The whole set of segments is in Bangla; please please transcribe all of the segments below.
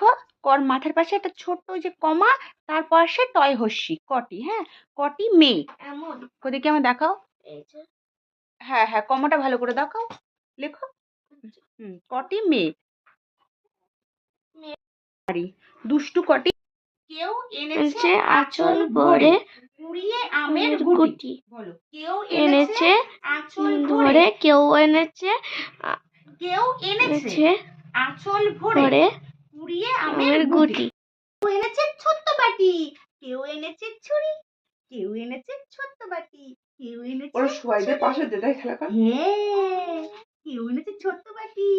দেখো কর মাথার পাশে একটা ছোট্ট ওই যে কমা, তার পাশে টয় হস্যি কটি, হ্যাঁ কটি মেয়ে এমন ওদেরকে আমার দেখাও। এই যে হ্যাঁ হ্যাঁ কমাটা ভালো করে দেখাও, লেখো। কটি মেয়ে দুষ্টু কটি কেউ এনেছে আঁচল ভরে কুড়িয়ে আমের গুটি। বলো কেউ এনেছে আঁচল ভরে, কেউ এনেছে কেউ এনেছে আঁচল ভরে কুড়িয়ে আমের গুটি। কেউ এনেছে ছোট্ট বাটি, কেউ এনেছে ছুরি, কেউ এনেছে ছোট্ট বাটি, কেউ এনেছে ওরা সবাইদের পাশে দেদাই খেলা করে। হ্যাঁ কেউ এনেছে ছোট্ট বাটি,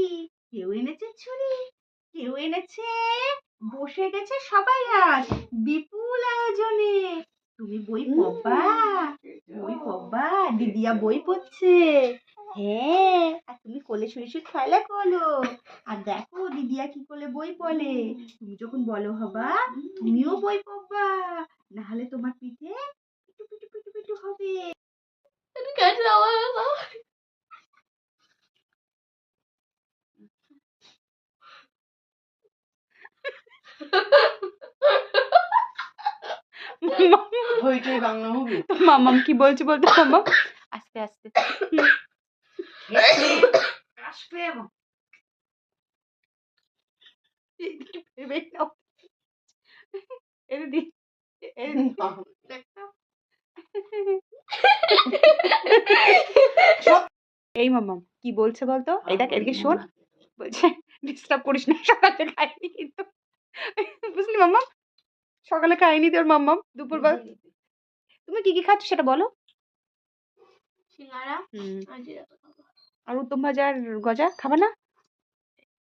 কেউ এনেছে ছুরি, কেউ এনেছে বসে গেছে সবাই আজ বিপুল আয়োজনে। তুমি বই পড়বা, বই পড়বা, দিদিয়া বই পড়ছে। হ্যাঁ আর তুমি কোলে শুয়ে শুয়ে খেলা করো, আর দেখো দিদিয়া কি করে বই পড়ে। তুমি যখন বলো হবা তুমিও বই পড়বা, নাহলে তোমার পিঠে পিটু পিটু পিটু পিটু হবে। হইচই বাংলা মুভি। মামাম কি বলছে বলতে, মামাম আস্তে আস্তে এই মামাম কি বলছে বলতো, এই দেখ এদিকে শোন, বলছে ডিস্টার্ব করিস না, সকালে খাইনি কিন্তু, বুঝলি মামাম সকালে খাইনি তোর মামাম দুপুরবেলা। তুমি কি কি খাচ্ছ সেটা বলো। সিঙ্গারা আর উত্তম ভাজা আর গজা খাবে না।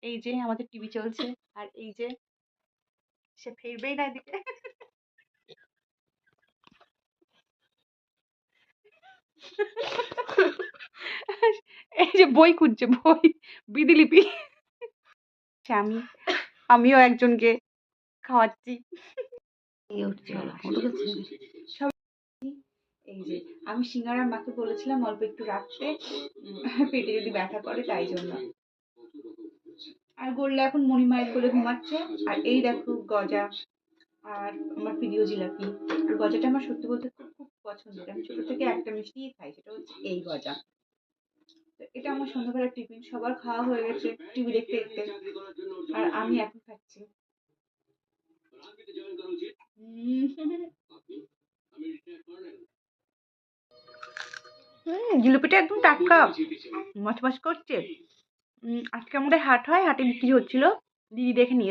এই যে আমাদের টিভি চলছে, আর এই যে সে ফিরবেই না এদিকে। এই যে বই খুঁজছে, বই বিধিলিপি। আমিও একজনকে খাওয়াচ্ছি। এই যে আমি সিঙ্গারার মাকে বলেছিলাম অল্প একটু রাখতে, পেটে যদি ব্যথা করে তাই জন্য। আর গোল্লা এখন মণিমায়ের কোলে ঘুমাচ্ছে। আর এই দেখো গজা আর আমার প্রিয় জিলাপি। আর গজাটা আমার সত্যি বলতে খুব খুব পছন্দের, আমি ছোট থেকে একটা মিষ্টিই খাই, সেটা হচ্ছে এই গজা। তো এটা আমার সন্ধ্যাবেলার টিফিন, সবার খাওয়া হয়ে গেছে টিভি দেখতে দেখতে, আর আমি এখন খাচ্ছি। জিলিপিটা একদম টাটকা, মচমচ করছে। আজকে আমাদের হাট হয়, হাটে বিক্রি হচ্ছিল, দিদি দেখে নিয়ে